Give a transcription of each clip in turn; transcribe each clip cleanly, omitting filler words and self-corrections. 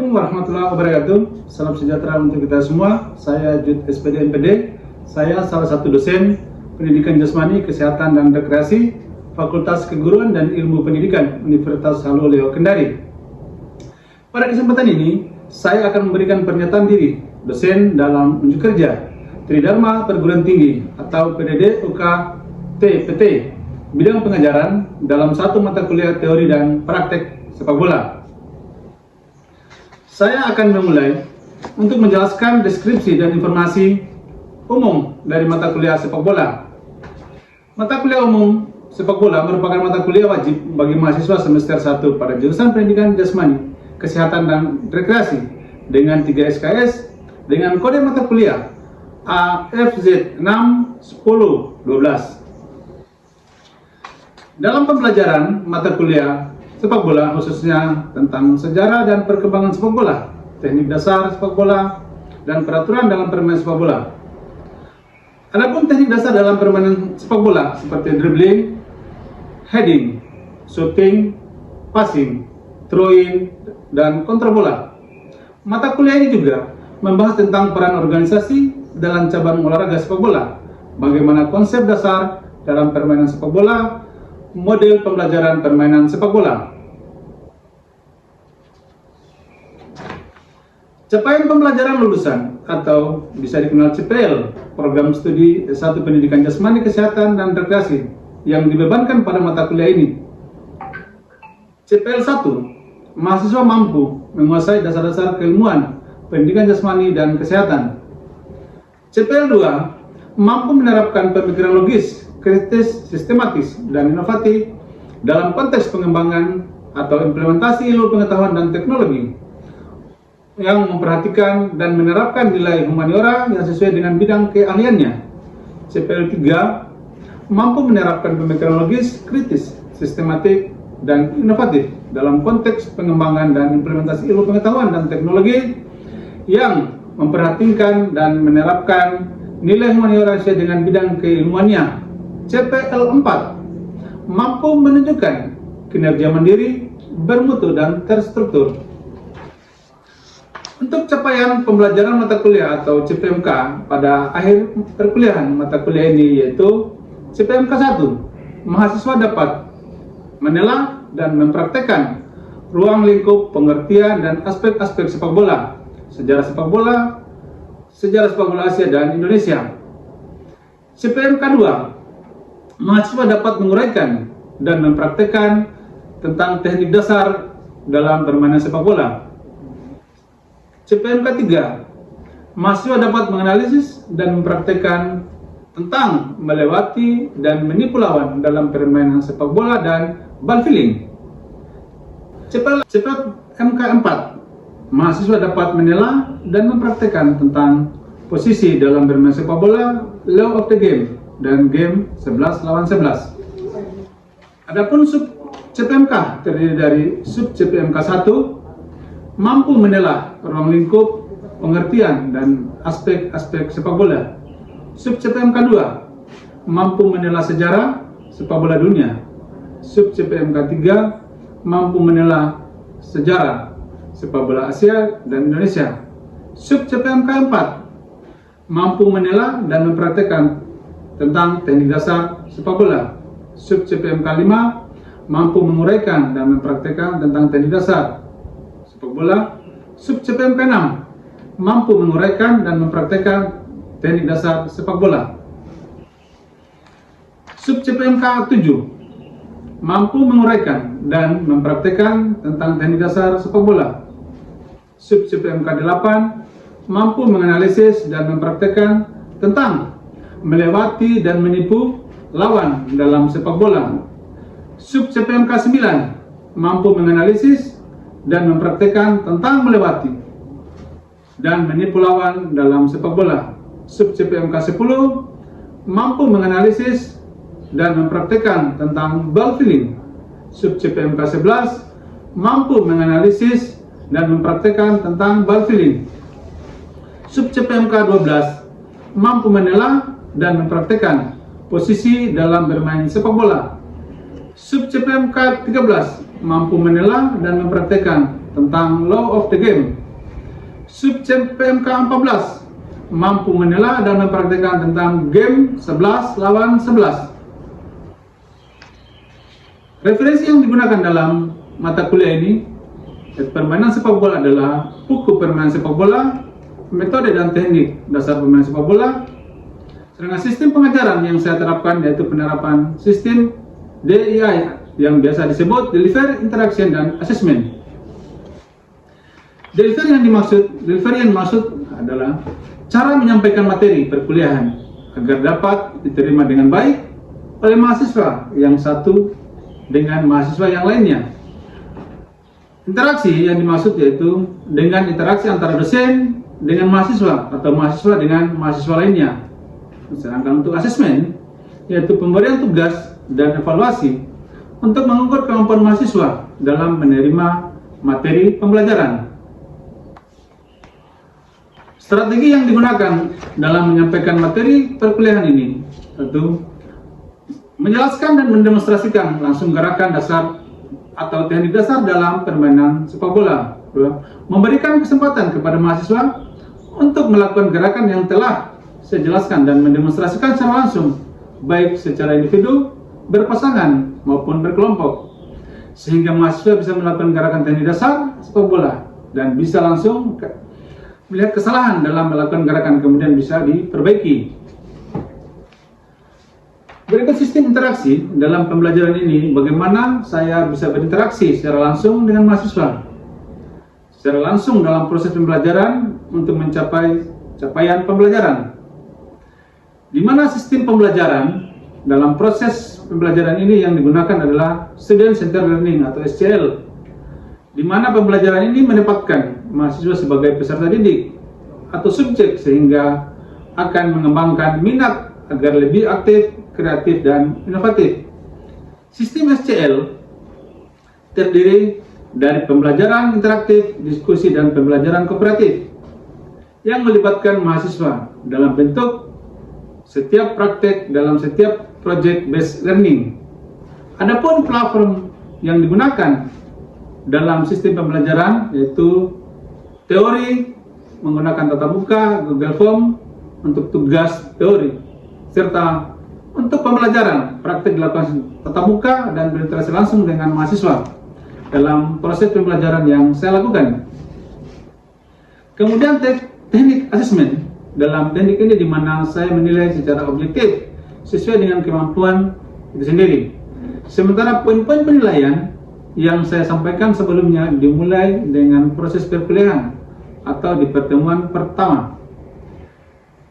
Assalamualaikum warahmatullahi wabarakatuh. Salam sejahtera untuk kita semua. Saya Jud SPD MPD. Saya salah satu dosen Pendidikan Jasmani, Kesehatan dan Rekreasi Fakultas Keguruan dan Ilmu Pendidikan Universitas Haloleo Kendari. Pada kesempatan ini, saya akan memberikan pernyataan diri dosen dalam unjuk kerja Tridharma Perguruan Tinggi atau PDD UKT PT bidang pengajaran dalam satu mata kuliah teori dan praktek sepak bola. Saya akan memulai untuk menjelaskan deskripsi dan informasi umum dari mata kuliah sepak bola. Mata kuliah umum sepak bola merupakan mata kuliah wajib bagi mahasiswa semester 1 pada jurusan Pendidikan Jasmani, Kesehatan dan Rekreasi dengan 3 SKS dengan kode mata kuliah AFZ 6, 10, 12. Dalam pembelajaran mata kuliah sepak bola khususnya tentang sejarah dan perkembangan sepak bola, teknik dasar sepak bola, dan peraturan dalam permainan sepak bola. Adapun teknik dasar dalam permainan sepak bola seperti dribbling, heading, shooting, passing, throw-in, dan kontra bola. Mata kuliah ini juga membahas tentang peran organisasi dalam cabang olahraga sepak bola, bagaimana konsep dasar dalam permainan sepak bola, model pembelajaran permainan sepak bola. Capaian pembelajaran lulusan atau bisa dikenal CPL, Program Studi S1 Pendidikan Jasmani, Kesehatan dan Rekreasi yang dibebankan pada mata kuliah ini. CPL 1, mahasiswa mampu menguasai dasar-dasar keilmuan pendidikan jasmani dan kesehatan. CPL 2, mampu menerapkan pemikiran logis, kritis, sistematis, dan inovatif dalam konteks pengembangan atau implementasi ilmu pengetahuan dan teknologi yang memperhatikan dan menerapkan nilai humaniora yang sesuai dengan bidang keahliannya. CPL 3, mampu menerapkan pemikiran logis, kritis, sistematik, dan inovatif dalam konteks pengembangan dan implementasi ilmu pengetahuan dan teknologi yang memperhatikan dan menerapkan nilai humaniora sesuai dengan bidang keilmuannya. CPL 4, mampu menunjukkan kinerja mandiri, bermutu, dan terstruktur. Untuk capaian pembelajaran mata kuliah atau CPMK pada akhir perkuliahan mata kuliah ini yaitu CPMK 1, mahasiswa dapat menelaah dan mempraktekkan ruang lingkup pengertian dan aspek-aspek sepak bola, sejarah sepak bola Asia dan Indonesia. CPMK 2, mahasiswa dapat menguraikan dan mempraktekkan tentang teknik dasar dalam permainan sepak bola. CPMK 3, mahasiswa dapat menganalisis dan mempraktekkan tentang melewati dan menipu lawan dalam permainan sepak bola dan ball feeling. CPMK 4, mahasiswa dapat menelaah dan mempraktekkan tentang posisi dalam bermain sepak bola, law of the game, dan game 11 lawan 11. Adapun sub CPMK terdiri dari sub CPMK 1, mampu menelaah ruang lingkup pengertian dan aspek-aspek sepak bola. Sub CPMK 2, mampu menelaah sejarah sepak bola dunia. Sub CPMK 3, mampu menelaah sejarah sepak bola Asia dan Indonesia. Sub CPMK 4, mampu menelaah dan mempraktekkan tentang teknik dasar sepak bola. Sub CPMK 5, mampu menguraikan dan mempraktekkan tentang teknik dasar sepak bola. Sub CPMK 6, mampu menguraikan dan mempraktekkan teknik dasar sepak bola. Sub CPMK 7, mampu menguraikan dan mempraktekkan tentang teknik dasar sepak bola. Sub CPMK 8, mampu menganalisis dan mempraktekkan tentang melewati dan menipu lawan dalam sepak bola. Sub CPMK 9, mampu menganalisis dan mempraktekkan tentang melewati dan menipu lawan dalam sepak bola. Sub CPMK 10, mampu menganalisis dan mempraktekkan tentang ball feeling. Sub CPMK 11, mampu menganalisis dan mempraktekkan tentang ball feeling. Sub CPMK 12, mampu menelaah dan mempraktekkan posisi dalam bermain sepak bola. Sub CPMK 13, mampu menelaah dan mempraktekkan tentang law of the game. Subcamp PMK 14 mampu menilai dan mempraktikkan tentang game 11 lawan 11. Referensi yang digunakan dalam mata kuliah ini, permainan sepak bola adalah buku permainan sepak bola, metode dan teknik dasar permainan sepak bola. Sedangkan sistem pengajaran yang saya terapkan yaitu penerapan sistem DII yang biasa disebut Delivery, Interaction, dan Assessment. Delivery yang dimaksud adalah cara menyampaikan materi perkuliahan agar dapat diterima dengan baik oleh mahasiswa yang satu dengan mahasiswa yang lainnya. Interaksi yang dimaksud yaitu dengan interaksi antara dosen dengan mahasiswa atau mahasiswa dengan mahasiswa lainnya. Sedangkan untuk asesmen yaitu pemberian tugas dan evaluasi untuk mengukur kemampuan mahasiswa dalam menerima materi pembelajaran. Strategi yang digunakan dalam menyampaikan materi perkuliahan ini yaitu menjelaskan dan mendemonstrasikan langsung gerakan dasar atau teknik dasar dalam permainan sepak bola. Memberikan kesempatan kepada mahasiswa untuk melakukan gerakan yang telah saya jelaskan dan mendemonstrasikan secara langsung, baik secara individu, berpasangan, maupun berkelompok, sehingga mahasiswa bisa melakukan gerakan teknik dasar sepak bola dan bisa langsung melihat kesalahan dalam melakukan gerakan, kemudian bisa diperbaiki. Berikut sistem interaksi dalam pembelajaran ini, bagaimana saya bisa berinteraksi secara langsung dengan mahasiswa. Secara langsung dalam proses pembelajaran untuk mencapai capaian pembelajaran. Di mana sistem pembelajaran dalam proses pembelajaran ini yang digunakan adalah Student Centered Learning atau SCL. Di mana pembelajaran ini menempatkan mahasiswa sebagai peserta didik atau subjek sehingga akan mengembangkan minat agar lebih aktif, kreatif, dan inovatif. Sistem SCL terdiri dari pembelajaran interaktif, diskusi, dan pembelajaran kooperatif yang melibatkan mahasiswa dalam bentuk setiap praktek dalam setiap project based learning. Adapun platform yang digunakan dalam sistem pembelajaran yaitu teori menggunakan tatap muka, Google Form untuk tugas teori, serta untuk pembelajaran praktik dilakukan tatap muka dan berinteraksi langsung dengan mahasiswa dalam proses pembelajaran yang saya lakukan. Kemudian teknik asesmen. Dalam teknik ini di mana saya menilai secara objektif sesuai dengan kemampuan itu sendiri. Sementara poin-poin penilaian yang saya sampaikan sebelumnya dimulai dengan proses perkuliahan atau di pertemuan pertama.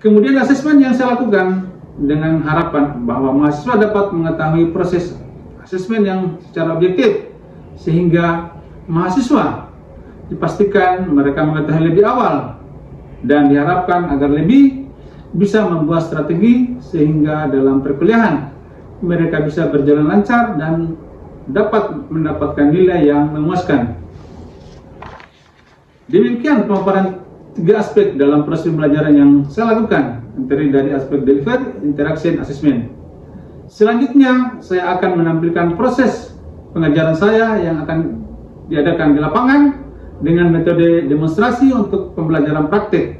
Kemudian asesmen yang saya lakukan dengan harapan bahwa mahasiswa dapat mengetahui proses asesmen yang secara objektif sehingga mahasiswa dipastikan mereka mengetahui lebih awal dan diharapkan agar lebih bisa membuat strategi sehingga dalam perkuliahan mereka bisa berjalan lancar dan dapat mendapatkan nilai yang memuaskan. Demikian pemaparan 3 aspek dalam proses pembelajaran yang saya lakukan, terdiri dari aspek deliver, interaction, assessment. Selanjutnya saya akan menampilkan proses pengajaran saya yang akan diadakan di lapangan dengan metode demonstrasi untuk pembelajaran praktik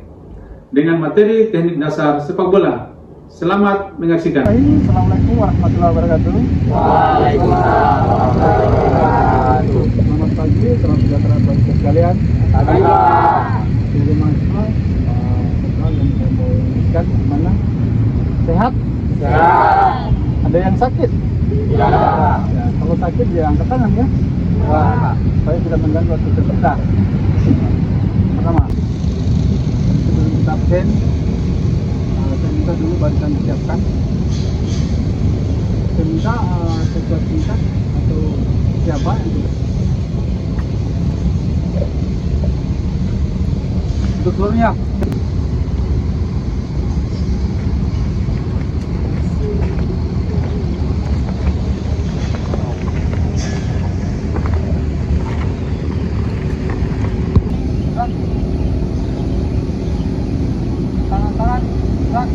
dengan materi teknik dasar sepak bola. Selamat menyaksikan. Assalamualaikum warahmatullahi wabarakatuh. Waalaikumsalam warahmatullahi wabarakatuh. Selamat pagi, salam sejahtera bagi kita sekalian. Pagi, Pak. Jadi mahasiswa, yang saya mau ingatkan gimana? Sehat? Sehat. Ada yang sakit? Ya. Ya, kalau sakit ya angkat tangan ya. Wah. Supaya tidak mengganggu aktivitas kita. Pertama, sebelum kita absen, saya minta dulu barisan disiapkan. Saya minta sesuatu tingkat atau siapa yang untuk seluruhnya. Tangan-tangan, gerak.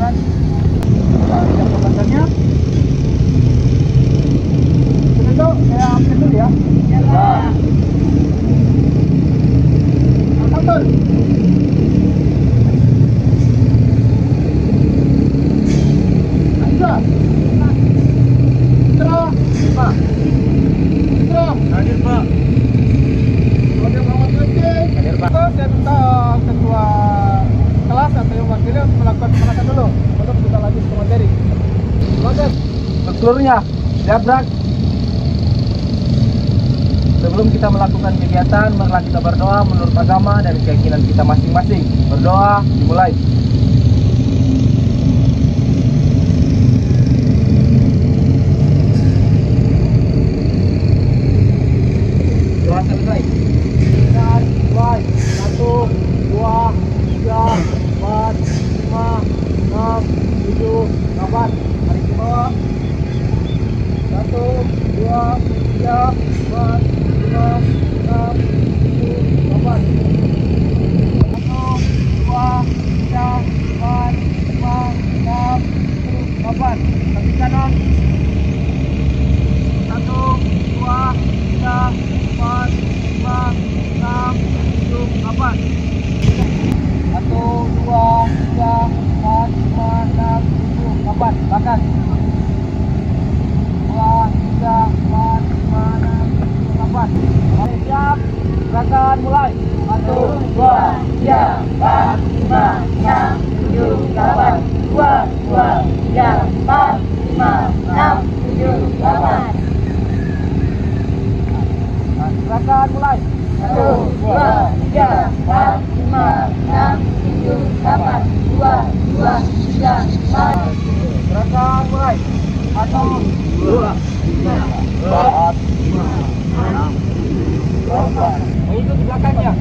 lakukan. Lihat pembahasannya. Itu saya ambil dulu ya. Atur. Aja. Citra. Pak. Citra. Hadir, Pak. Oke, Muhammad Hadir, Pak. Saya minta ketua kelas atau yang wakilnya untuk melakukan pemanasan dulu untuk kita lanjut ke materi. Lanjut. Seluruhnya, jabrak. Sebelum kita melakukan kegiatan, marilah kita berdoa menurut agama dan keyakinan kita masing-masing. Berdoa, dimulai. Doa selesai. Dan mulai. 1, 2, 3, 4, 5, 6, 7, 8. Tarik ke bawah. 1, 2, 3, 4, 5, 6, 7, 8. 1, 2, 3, 4, 5, 6, 7, 8. Kaki kanan. 1, 2, 3, 4, 5, 6, 7, 8. 1, 2, 3, 4, 5, 6, 7, 8. Makan. 2, 3, 4, 5, 6, 7, 8. Oke, siap. Gerakan mulai. 1, 2, 3, 4, 5, 6, 7, 8. 2, 2, 3, 4, 5, 6, 7, 8. Gerakan mulai. 1, 2, 3, 4, 5, 6, 7, 8. 2, 2, 3, 4. Gerakan mulai. 1, 2, 3, 4, 5, 6, 7, 8. Untuk di belakangnya.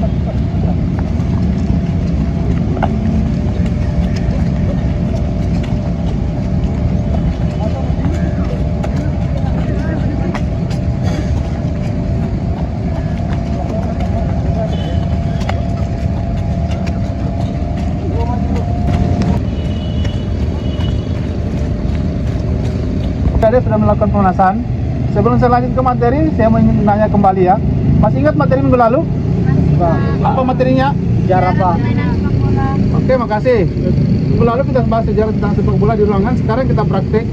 Saya sudah melakukan pemanasan. Sebelum saya lanjut ke materi, saya mau nanya kembali ya. Masih ingat materi minggu lalu? Apa materinya? Sejarah, Pak. Oke, makasih. Minggu lalu kita bahas sejarah tentang sepak bola di ruangan. Sekarang kita praktik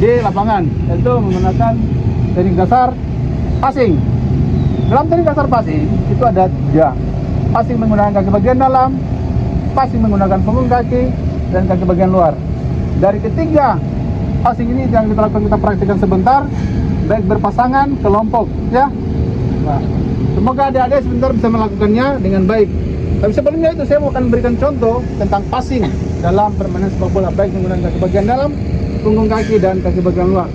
di lapangan, yaitu menggunakan teknik dasar passing. Dalam teknik dasar passing itu ada 3. Passing menggunakan kaki bagian dalam, passing menggunakan punggung kaki, dan kaki bagian luar. Dari ketiga passing ini yang kita lakukan, kita praktikkan sebentar, baik berpasangan, kelompok, ya. Nah, semoga adik-adik sebentar bisa melakukannya dengan baik. Tapi sebelumnya itu saya mau akan memberikan contoh tentang passing dalam permainan sepak bola, baik menggunakan kaki bagian dalam, punggung kaki, dan kaki bagian luar.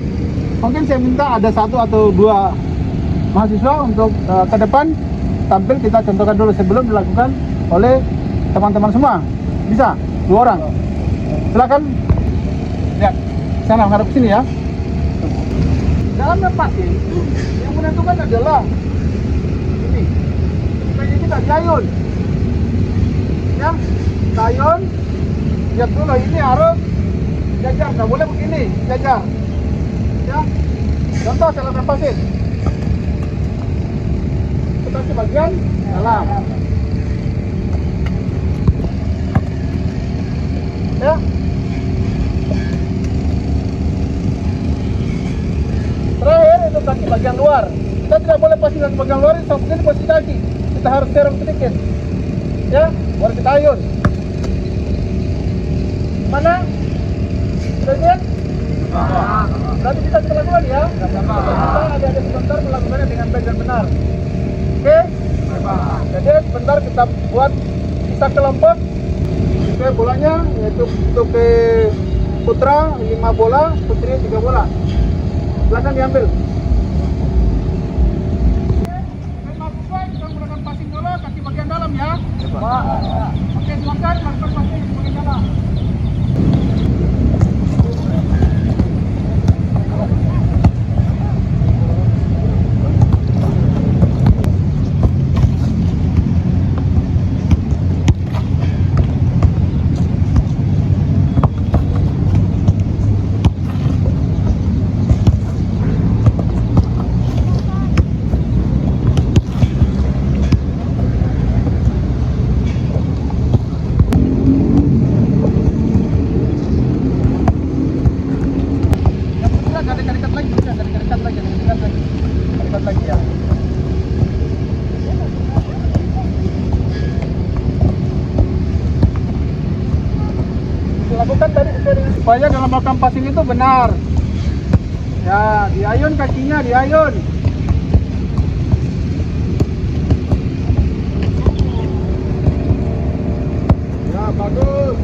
Mungkin saya minta ada 1 atau 2 mahasiswa untuk ke depan tampil, kita contohkan dulu sebelum dilakukan oleh teman-teman semua. Bisa? 2 orang. Silakan. Lihat. Sana menghadap sini ya. Dalam passing yang menentukan adalah ini. Ini kita jayun. Ya, tayun. Lihat dulu, ini harus jajar, nggak boleh begini, jajar. Ya. Contoh saya lakukan passing. Kita bagian dalam. Ya. Terakhir itu kaki bagian luar. Kita tidak boleh passing kaki bagian luar, ini posisi kaki. Kita harus serong sedikit. Ya, baru kita ayun. Mana? Sudah lihat? Berarti kita lakukan ya. Kita ada sebentar melakukannya dengan baik dan benar. Oke? Jadi sebentar kita buat sisa kelompok. Oke, bolanya yaitu untuk putra 5 bola, putri 3 bola. Silakan diambil. Mahasiswa kita menggunakan passing dulu, kaki bagian dalam ya. Oke, silakan lakukan passing kaki bagian dalam. kan tadi supaya dalam melakukan passing itu benar. Ya, diayun kakinya, diayun. Ya, bagus.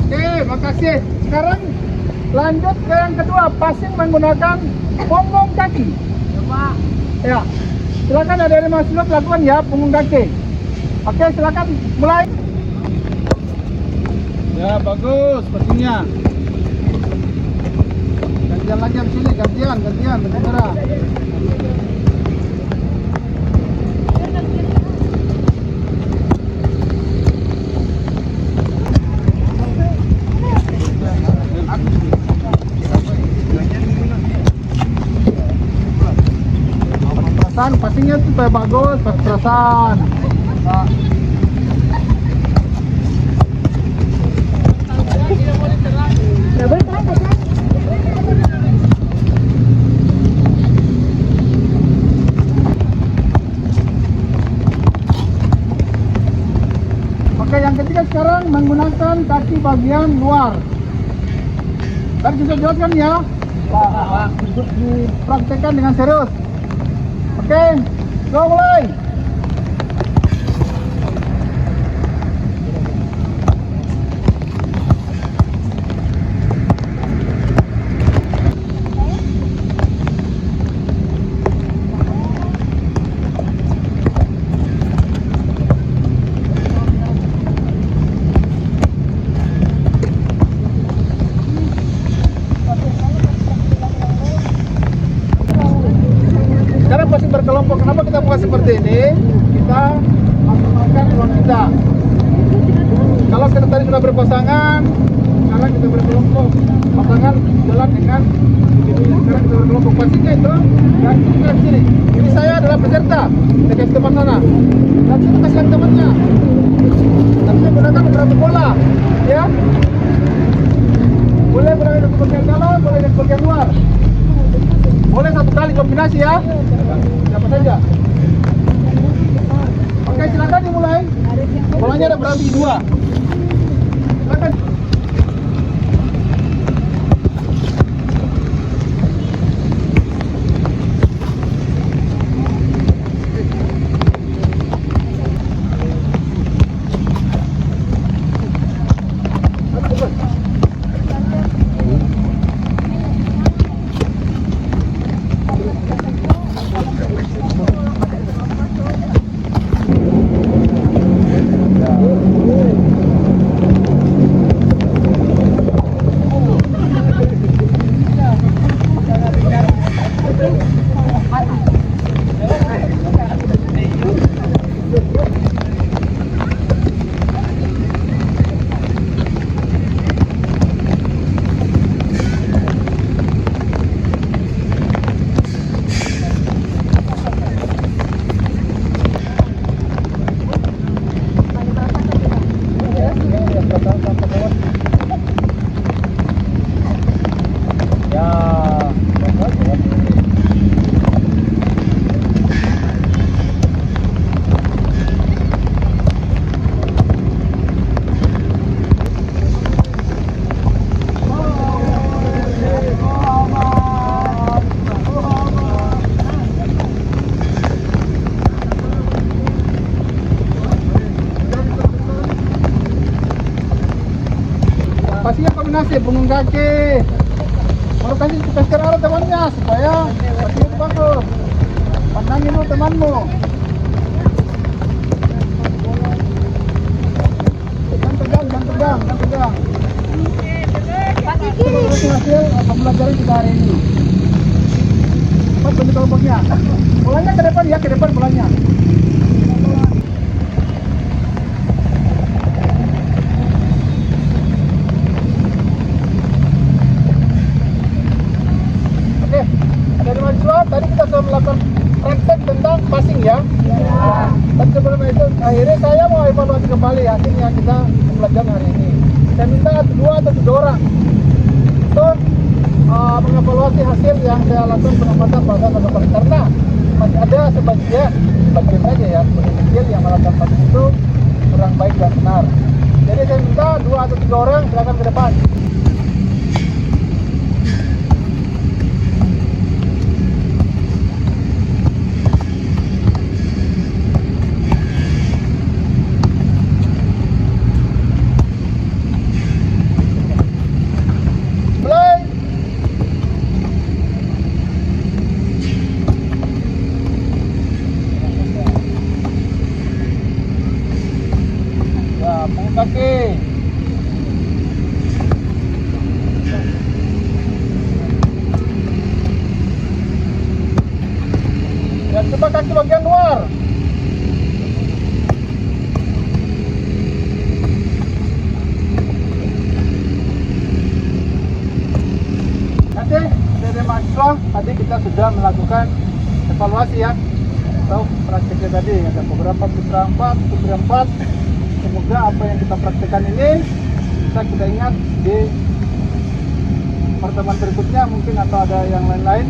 Oke, makasih. Sekarang lanjut ke yang kedua, passing menggunakan punggung kaki. Coba. Ya, silakan ada dari mahasiswa lakukan ya punggung kaki. Oke, silakan mulai. Ya, bagus passingnya. Gantian lagi di sini, gantian, benar. Perasaan passingnya tuh supaya bagus, perasaan. Nah. Oke, yang ketiga sekarang menggunakan kaki bagian luar. Tadi sudah jelaskan ya, dipraktekkan dengan serius. Oke, go mulai. Sekarang passing berkelompok. Kenapa kita buat seperti ini? Kita maksimalkan ruang kita. Kalau kita tadi sudah berpasangan, sekarang kita berkelompok. Pasangan jalan dengan ini. Sekarang kita berkelompok. Passingnya itu dan kita di sini. Ini saya adalah peserta. Saya kasih teman sana. Dan itu kasih temannya. Tapi saya gunakan beberapa bola, ya. Boleh berada di bagian dalam, boleh di bagian luar. Boleh satu kali kombinasi ya. Siapa saja. Oke, silakan dimulai. Bolanya ada berarti 2. Silakan. Pastinya kombinasi punggung kaki. Baru kasih arah temannya supaya pastinya itu bagus. Pandangin dulu temanmu. Jangan tegang. Itu hasil pembelajaran kita hari ini. Cepat bentuk kelompoknya. Bolanya ke depan ya, ke depan bolanya. Tadi kita sudah melakukan praktek tentang passing ya. Dan sebelum itu akhirnya saya mau evaluasi kembali hasilnya kita pembelajaran hari ini. Saya minta 2 atau 3 orang untuk mengevaluasi hasil yang saya lakukan penempatan pada teman-teman, karena masih ada sebagian saja ya, sebagian kecil yang melakukan passing itu kurang baik dan benar. Jadi saya minta 2 atau 3 orang silakan ke depan. Kaki. Dan coba kaki bagian luar. Nanti dari mahasiswa tadi kita sudah melakukan evaluasi ya, atau praktiknya tadi ada beberapa putra 4, putri 4. Semoga apa yang kita praktekkan ini bisa kita ingat di pertemuan berikutnya mungkin, atau ada yang lain-lain,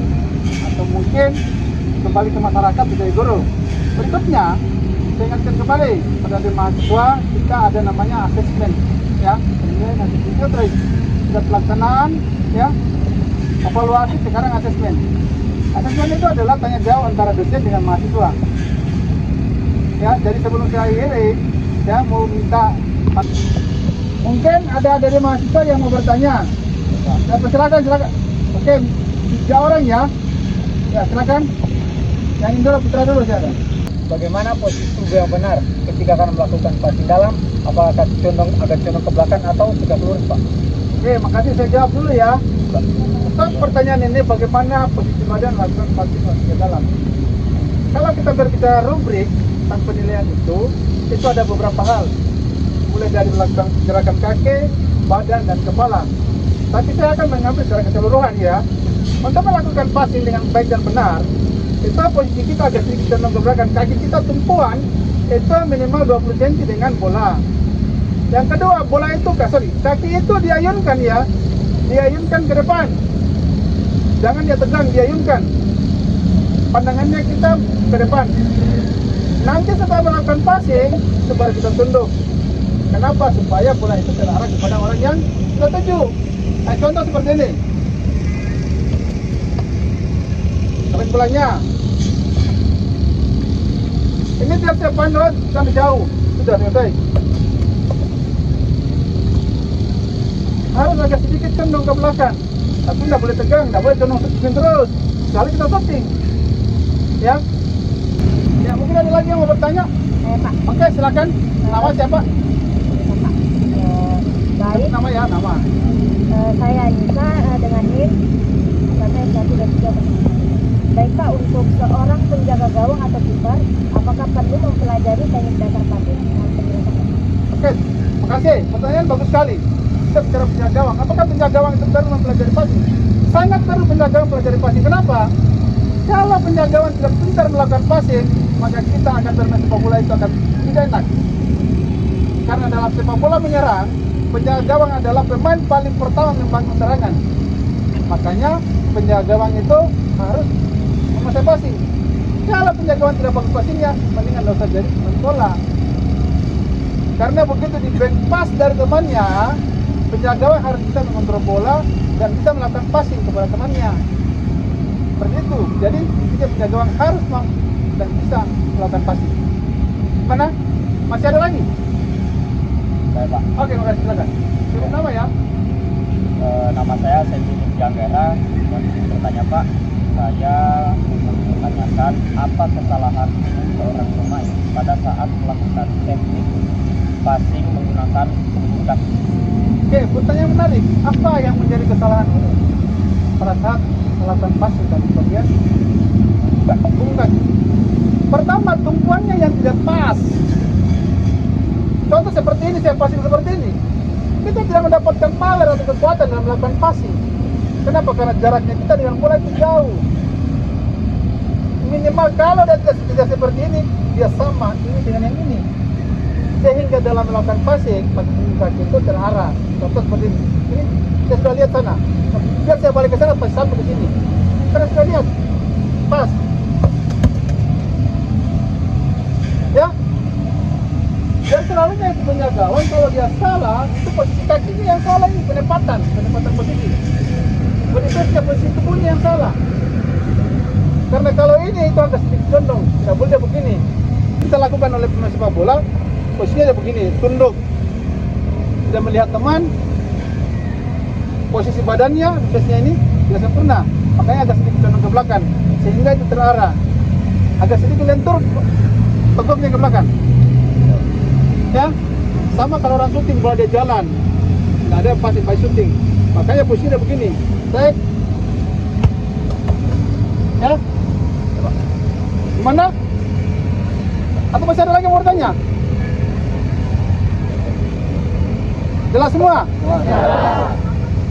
atau mungkin kembali ke masyarakat sebagai guru. Berikutnya saya ingatkan kembali pada mahasiswa, kita ada namanya asesmen ya. Ini nanti itu terus sudah pelaksanaan ya, evaluasi, sekarang asesmen. Asesmen itu adalah tanya jawab antara dosen dengan mahasiswa ya. Jadi sebelum saya akhiri, saya mau minta, mungkin ada dari mahasiswa yang mau bertanya. Ya, silakan. Oke, 3 orang ya. Ya, silakan. Yang ini dulu, putra dulu siapa? Bagaimana posisi tubuh yang benar ketika akan melakukan passing dalam? Apakah agak condong ke belakang atau tegak lurus, Pak? Oke, makasih, saya jawab dulu ya. Untuk pertanyaan ini, bagaimana posisi badan melakukan passing ke dalam? Kalau kita berbicara rubrik tentang penilaian itu ada beberapa hal, mulai dari melakukan gerakan kaki, badan, dan kepala. Tapi saya akan mengambil secara keseluruhan ya. Untuk melakukan passing dengan baik dan benar, itu posisi kita agak sedikit condong ke belakang, kaki kita tumpuan itu minimal 20 cm dengan bola. Yang kedua, bola itu, kaki itu diayunkan ya, diayunkan ke depan, jangan dia tegang, diayunkan. Pandangannya kita ke depan. Nanti setelah melakukan passing, baru kita tunduk. Kenapa? Supaya bola itu terarah kepada orang yang kita tuju. Nah, contoh seperti ini. Tarik bolanya. Ini tiap-tiap pandot sampai jauh. Sudah selesai. Harus agak sedikit condong ke belakang. Tapi tidak boleh tegang, tidak boleh condong terus. Sekali kita shooting. Ya. Ya, mungkin ada lagi yang mau bertanya? Pak. Oke, silakan. Nama siapa? Pak. Baik. Nama ya, nama. Saya Anissa dengan NIM 113. Baik Pak, untuk seorang penjaga gawang atau kiper, apakah perlu mempelajari teknik dasar passing dan penjelasan? Oke, makasih. Pertanyaan bagus sekali. Kita bicara penjaga gawang. Apakah penjaga gawang itu perlu mempelajari passing? Sangat perlu penjaga gawang mempelajari passing. Kenapa? Kalau penjaga gawang tidak pintar melakukan passing, maka kita akan bermain sepak bola itu akan tidak enak. Karena dalam sepak bola menyerang, penjaga gawang adalah pemain paling pertama membangun serangan. Makanya penjaga gawang itu harus menguasai passing. Kalau penjaga gawang tidak bagus passingnya, mendingan tidak usah jadi pemain bola. Karena begitu di back pass dari temannya, penjaga gawang harus bisa mengontrol bola dan bisa melakukan passing kepada temannya. Seperti itu. Jadi penjaga gawang harus mampu dan bisa melakukan passing. Mana? Masih ada lagi? Baik, Pak. Oke, makasih, silakan. Sebut nama ya. Nama saya Sendi Janggera. Bertanya, Pak, saya ingin menanyakan apa kesalahan seorang pemain pada saat melakukan teknik passing menggunakan punggung kaki. Oke, pertanyaan menarik. Apa yang menjadi kesalahan pada saat melakukan passing dan bagian punggung kaki? Pertama, tumpuannya yang tidak pas. Contoh seperti ini, saya passing seperti ini, kita tidak mendapatkan power atau kekuatan dalam melakukan passing. Kenapa? Karena jaraknya kita dengan bola itu jauh. Minimal kalau dia tidak seperti ini, dia sama ini dengan yang ini. sehingga dalam melakukan passing kaki itu terarah. Contoh seperti ini. Ini saya sudah lihat sana. Biar saya balik ke sana pas sampai ke sini. Karena sudah lihat pas. Ya. Dan selalunya itu punya gawang kalau dia salah itu posisi kakinya yang salah, ini penempatan posisi. Berikutnya posisi tubuhnya yang salah. Karena kalau ini itu agak sedikit condong, tidak boleh begini. Kita lakukan oleh pemain sepak bola, posisinya begini, tunduk. Tidak melihat teman, posisi badannya, posisinya ini tidak sempurna. Makanya agak sedikit condong ke belakang, sehingga itu terarah. Agak sedikit lentur, teguknya ke belakang. Ya, sama kalau orang syuting bola dia jalan, nggak ada passing by syuting. Makanya posisinya begini, baik. Ya, gimana? Atau masih ada lagi yang mau bertanya? Jelas semua?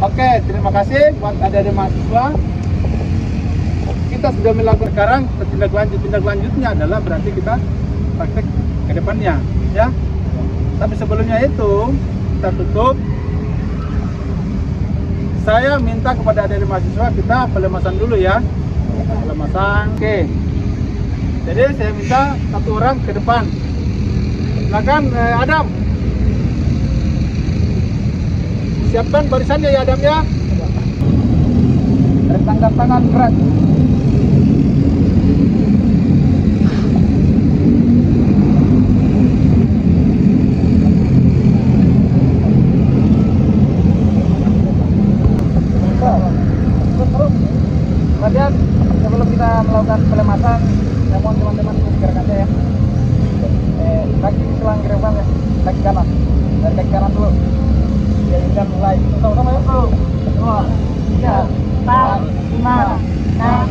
Oke, terima kasih buat adik-adik mahasiswa. Kita sudah melakukan sekarang, tindak lanjutnya adalah berarti kita praktek ke depannya, ya. Tapi sebelumnya itu kita tutup. Saya minta kepada adik-adik mahasiswa kita pelemasan dulu ya. Pelemasan. Oke. Jadi saya minta satu orang ke depan. Silakan Adam. Siapkan barisannya ya Adam ya. Tangkap tangan gerak. Kemudian sebelum kita melakukan pelemasan, saya mohon teman-teman gerak aja ya. Kaki selang gerak ya, kaki kanan. Dari kaki kanan dulu. Kita mulai. Sama-sama ya, Bro. 2, 3, 4, 5, 6,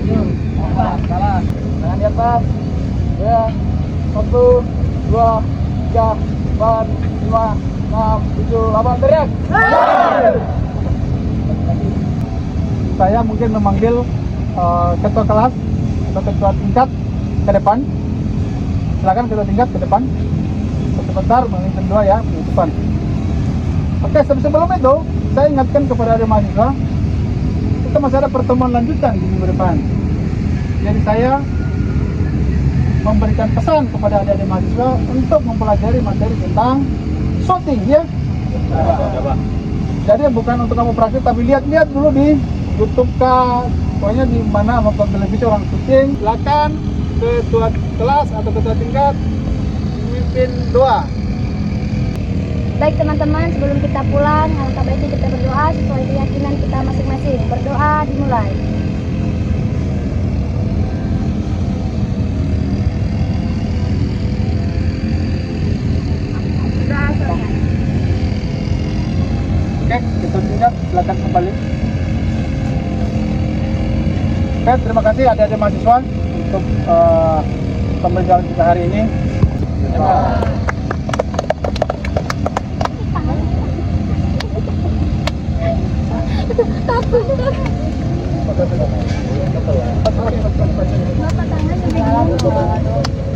7, 8. Salah. Tangan di atas. 1, 2, 3, 4, 5, 6, 7, 8. Teriak. Saya mungkin memanggil ketua kelas atau ketua tingkat ke depan. Silakan ketua tingkat ke depan. Sebentar, memimpin dua ya, di depan. Oke, sebelum itu saya ingatkan kepada adik mahasiswa, kita masih ada pertemuan lanjutan di minggu depan. Jadi saya memberikan pesan kepada adik-adik mahasiswa untuk mempelajari materi tentang shooting ya. Jadi bukan untuk kamu praktik, tapi lihat-lihat dulu di YouTube kah, pokoknya di mana nonton televisi orang syuting. Silakan ketua kelas atau ketua tingkat memimpin doa. Baik teman-teman, sebelum kita pulang, alangkah baiknya kita berdoa sesuai keyakinan kita masing-masing. Berdoa dimulai. Berdoa selesai. Oke, ketua tingkat silakan kembali. Oke, terima kasih adik-adik mahasiswa untuk pembelajaran kita hari ini. Bapak tangan sampai gini.